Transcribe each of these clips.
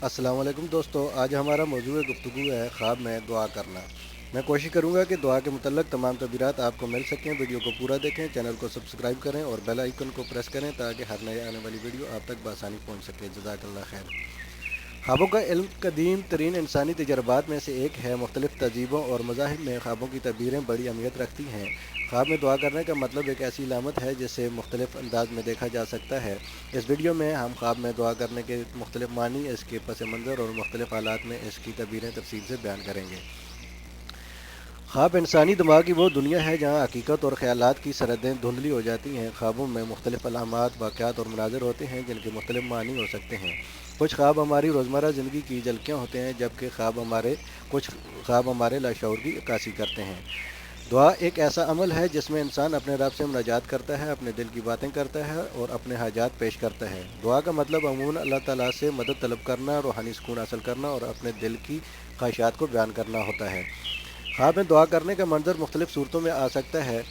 السلام علیکم دوستو، آج ہمارا موضوع گفتگو ہے خواب میں دعا کرنا۔ میں کوشش کروں گا کہ دعا کے متعلق تمام تعبیرات آپ کو مل سکیں۔ ویڈیو کو پورا دیکھیں، چینل کو سبسکرائب کریں اور بیل آئیکن کو پریس کریں تاکہ ہر نئے آنے والی ویڈیو آپ تک بآسانی پہنچ سکے۔ جزاک اللہ خیر۔ خوابوں کا علم قدیم ترین انسانی تجربات میں سے ایک ہے۔ مختلف تہذیبوں اور مذاہب میں خوابوں کی تعبیریں بڑی اہمیت رکھتی ہیں۔ خواب میں دعا کرنے کا مطلب ایک ایسی علامت ہے جسے مختلف انداز میں دیکھا جا سکتا ہے۔ اس ویڈیو میں ہم خواب میں دعا کرنے کے مختلف معنی، اس کے پس منظر اور مختلف حالات میں اس کی تعبیریں تفصیل سے بیان کریں گے۔ خواب انسانی دماغ کی وہ دنیا ہے جہاں حقیقت اور خیالات کی سرحدیں دھندلی ہو جاتی ہیں۔ خوابوں میں مختلف علامات، واقعات اور مناظر ہوتے ہیں جن کے مختلف معنی ہو سکتے ہیں۔ کچھ خواب ہماری روزمرہ زندگی کی جھلکیاں ہوتے ہیں، جبکہ کچھ خواب ہمارے لاشعور کی عکاسی کرتے ہیں۔ دعا ایک ایسا عمل ہے جس میں انسان اپنے رب سے مناجات کرتا ہے، اپنے دل کی باتیں کرتا ہے اور اپنے حاجات پیش کرتا ہے۔ دعا کا مطلب عموماً اللہ تعالیٰ سے مدد طلب کرنا، روحانی سکون حاصل کرنا اور اپنے دل کی خواہشات کو بیان کرنا ہوتا ہے۔ خواب میں دعا کرنے کا منظر مختلف صورتوں میں آ سکتا ہے۔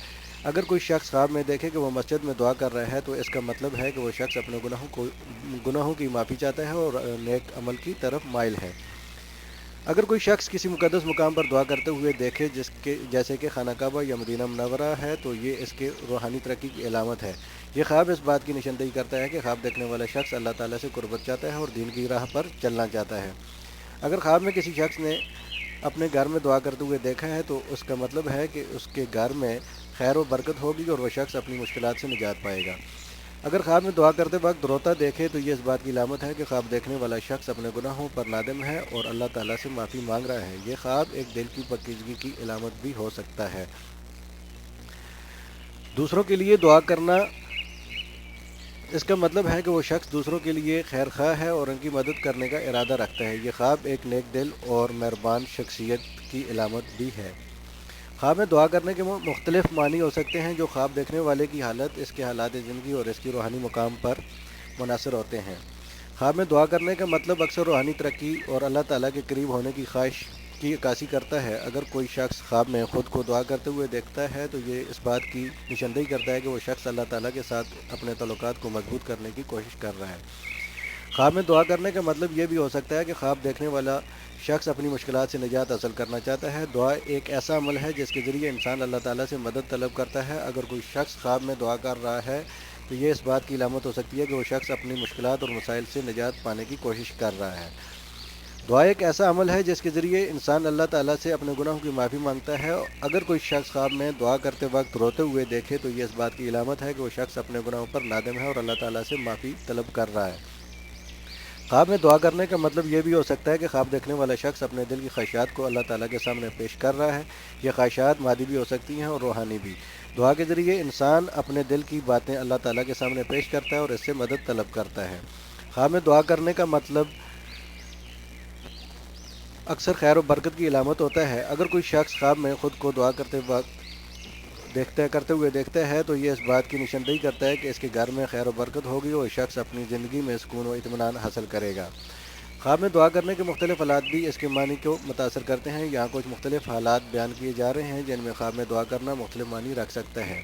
اگر کوئی شخص خواب میں دیکھے کہ وہ مسجد میں دعا کر رہا ہے تو اس کا مطلب ہے کہ وہ شخص اپنے گناہوں کی معافی چاہتا ہے اور نیک عمل کی طرف مائل ہے۔ اگر کوئی شخص کسی مقدس مقام پر دعا کرتے ہوئے دیکھے جیسے کہ خانہ کعبہ یا مدینہ منورہ ہے تو یہ اس کے روحانی ترقی کی علامت ہے۔ یہ خواب اس بات کی نشاندہی کرتا ہے کہ خواب دیکھنے والا شخص اللہ تعالیٰ سے قربت چاہتا ہے اور دین کی راہ پر چلنا چاہتا ہے۔ اگر خواب میں کسی شخص نے اپنے گھر میں دعا کرتے ہوئے دیکھا ہے تو اس کا مطلب ہے کہ اس کے گھر میں خیر و برکت ہوگی اور وہ شخص اپنی مشکلات سے نجات پائے گا۔ اگر خواب میں دعا کرتے وقت روتا دیکھے تو یہ اس بات کی علامت ہے کہ خواب دیکھنے والا شخص اپنے گناہوں پر نادم ہے اور اللہ تعالیٰ سے معافی مانگ رہا ہے۔ یہ خواب ایک دل کی پاکیزگی کی علامت بھی ہو سکتا ہے۔ دوسروں کے لیے دعا کرنا، اس کا مطلب ہے کہ وہ شخص دوسروں کے لیے خیر خواہ ہے اور ان کی مدد کرنے کا ارادہ رکھتا ہے۔ یہ خواب ایک نیک دل اور مہربان شخصیت کی علامت بھی ہے۔ خواب میں دعا کرنے کے مختلف معنی ہو سکتے ہیں جو خواب دیکھنے والے کی حالت، اس کے حالات زندگی اور اس کی روحانی مقام پر منحصر ہوتے ہیں۔ خواب میں دعا کرنے کا مطلب اکثر روحانی ترقی اور اللہ تعالیٰ کے قریب ہونے کی خواہش کی عکاسی کرتا ہے۔ اگر کوئی شخص خواب میں خود کو دعا کرتے ہوئے دیکھتا ہے تو یہ اس بات کی نشاندہی کرتا ہے کہ وہ شخص اللہ تعالیٰ کے ساتھ اپنے تعلقات کو مضبوط کرنے کی کوشش کر رہا ہے۔ خواب میں دعا کرنے کا مطلب یہ بھی ہو سکتا ہے کہ خواب دیکھنے والا شخص اپنی مشکلات سے نجات حاصل کرنا چاہتا ہے۔ دعا ایک ایسا عمل ہے جس کے ذریعے انسان اللہ تعالیٰ سے مدد طلب کرتا ہے۔ اگر کوئی شخص خواب میں دعا کر رہا ہے تو یہ اس بات کی علامت ہو سکتی ہے کہ وہ شخص اپنی مشکلات اور مسائل سے نجات پانے کی کوشش کر رہا ہے۔ دعا ایک ایسا عمل ہے جس کے ذریعے انسان اللہ تعالیٰ سے اپنے گناہوں کی معافی مانگتا ہے۔ اگر کوئی شخص خواب میں دعا کرتے وقت روتے ہوئے دیکھے تو یہ اس بات کی علامت ہے کہ وہ شخص اپنے گناہوں پر نادم ہے اور اللہ تعالیٰ سے معافی طلب کر رہا ہے۔ خواب میں دعا کرنے کا مطلب یہ بھی ہو سکتا ہے کہ خواب دیکھنے والا شخص اپنے دل کی خواہشات کو اللہ تعالیٰ کے سامنے پیش کر رہا ہے۔ یہ خواہشات مادی بھی ہو سکتی ہیں اور روحانی بھی۔ دعا کے ذریعے انسان اپنے دل کی باتیں اللہ تعالیٰ کے سامنے پیش کرتا ہے اور اس سے مدد طلب کرتا ہے۔ خواب میں دعا کرنے کا مطلب اکثر خیر و برکت کی علامت ہوتا ہے۔ اگر کوئی شخص خواب میں خود کو دعا کرتے ہوئے دیکھتا ہے تو یہ اس بات کی نشاندہی کرتا ہے کہ اس کے گھر میں خیر و برکت ہوگی اور شخص اپنی زندگی میں سکون و اطمینان حاصل کرے گا۔ خواب میں دعا کرنے کے مختلف حالات بھی اس کے معنی کو متاثر کرتے ہیں۔ یہاں کچھ مختلف حالات بیان کیے جا رہے ہیں جن میں خواب میں دعا کرنا مختلف معنی رکھ سکتا ہے۔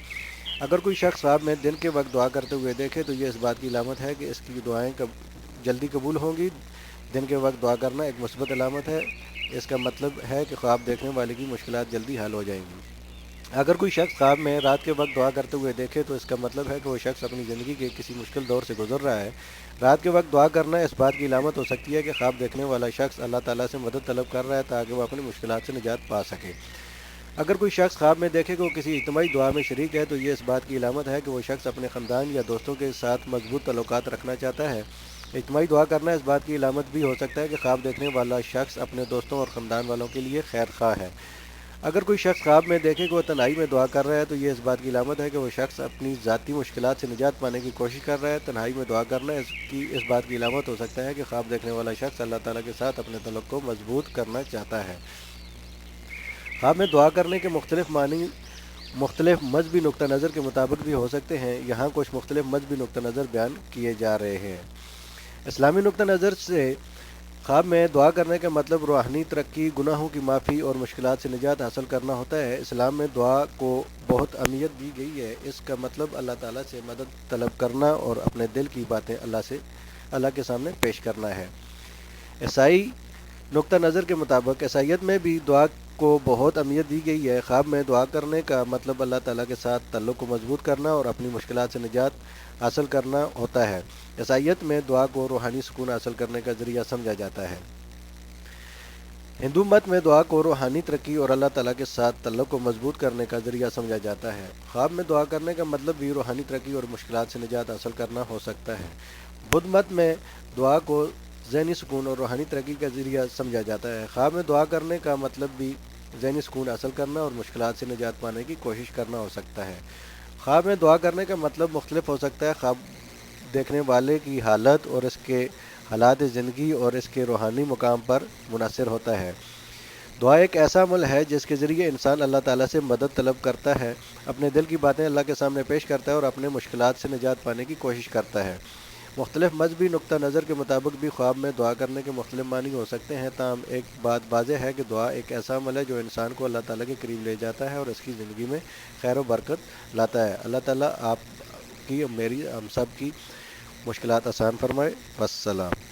اگر کوئی شخص خواب میں دن کے وقت دعا کرتے ہوئے دیکھے تو یہ اس بات کی علامت ہے کہ اس کی دعائیں جلدی قبول ہوں گی۔ دن کے وقت دعا کرنا ایک مثبت علامت ہے۔ اس کا مطلب ہے کہ خواب دیکھنے والے کی مشکلات جلدی حل ہو جائیں گی۔ اگر کوئی شخص خواب میں رات کے وقت دعا کرتے ہوئے دیکھے تو اس کا مطلب ہے کہ وہ شخص اپنی زندگی کے کسی مشکل دور سے گزر رہا ہے۔ رات کے وقت دعا کرنا اس بات کی علامت ہو سکتی ہے کہ خواب دیکھنے والا شخص اللہ تعالیٰ سے مدد طلب کر رہا ہے تاکہ وہ اپنی مشکلات سے نجات پا سکے۔ اگر کوئی شخص خواب میں دیکھے کہ وہ کسی اجتماعی دعا میں شریک ہے تو یہ اس بات کی علامت ہے کہ وہ شخص اپنے خاندان یا دوستوں کے ساتھ مضبوط تعلقات رکھنا چاہتا ہے۔ اجتماعی دعا کرنا اس بات کی علامت بھی ہو سکتا ہے کہ خواب دیکھنے والا شخص اپنے دوستوں اور خاندان والوں کے لیے خیر خواہ ہے۔ اگر کوئی شخص خواب میں دیکھے کہ وہ تنہائی میں دعا کر رہا ہے تو یہ اس بات کی علامت ہے کہ وہ شخص اپنی ذاتی مشکلات سے نجات پانے کی کوشش کر رہا ہے۔ تنہائی میں دعا کرنا اس بات کی علامت ہو سکتا ہے کہ خواب دیکھنے والا شخص اللہ تعالیٰ کے ساتھ اپنے تعلق کو مضبوط کرنا چاہتا ہے۔ خواب میں دعا کرنے کے مختلف معنی مختلف مذہبی نقطہ نظر کے مطابق بھی ہو سکتے ہیں۔ یہاں کچھ مختلف مذہبی نقطہ نظر بیان کیے جا رہے ہیں۔ اسلامی نقطہ نظر سے خواب میں دعا کرنے کا مطلب روحانی ترقی، گناہوں کی معافی اور مشکلات سے نجات حاصل کرنا ہوتا ہے۔ اسلام میں دعا کو بہت اہمیت دی گئی ہے۔ اس کا مطلب اللہ تعالیٰ سے مدد طلب کرنا اور اپنے دل کی باتیں اللہ کے سامنے پیش کرنا ہے۔ عیسائی نقطہ نظر کے مطابق عیسائیت میں بھی دعا کو بہت اہمیت دی گئی ہے۔ خواب میں دعا کرنے کا مطلب اللہ تعالیٰ کے ساتھ تعلق کو مضبوط کرنا اور اپنی مشکلات سے نجات حاصل کرنا ہوتا ہے۔ عیسائیت میں دعا کو روحانی سکون حاصل کرنے کا ذریعہ سمجھا جاتا ہے۔ ہندو مت میں دعا کو روحانی ترقی اور اللہ تعالیٰ کے ساتھ تعلق کو مضبوط کرنے کا ذریعہ سمجھا جاتا ہے۔ خواب میں دعا کرنے کا مطلب بھی روحانی ترقی اور مشکلات سے نجات حاصل کرنا ہو سکتا ہے۔ بدھ مت میں دعا کو ذہنی سکون اور روحانی ترقی کا ذریعہ سمجھا جاتا ہے۔ خواب میں دعا کرنے کا مطلب بھی ذہنی سکون حاصل کرنا اور مشکلات سے نجات پانے کی کوشش کرنا ہو سکتا ہے۔ خواب میں دعا کرنے کا مطلب مختلف ہو سکتا ہے۔ خواب دیکھنے والے کی حالت اور اس کے حالات زندگی اور اس کے روحانی مقام پر منحصر ہوتا ہے۔ دعا ایک ایسا عمل ہے جس کے ذریعے انسان اللہ تعالیٰ سے مدد طلب کرتا ہے، اپنے دل کی باتیں اللہ کے سامنے پیش کرتا ہے اور اپنے مشکلات سے نجات پانے کی کوشش کرتا ہے۔ مختلف مذہبی نقطہ نظر کے مطابق بھی خواب میں دعا کرنے کے مختلف معنی ہو سکتے ہیں، تاہم ایک بات واضح ہے کہ دعا ایک ایسا عمل ہے جو انسان کو اللہ تعالیٰ کے قریب لے جاتا ہے اور اس کی زندگی میں خیر و برکت لاتا ہے۔ اللہ تعالیٰ آپ کی، میری، ہم سب کی مشکلات آسان فرمائے۔ والسلام۔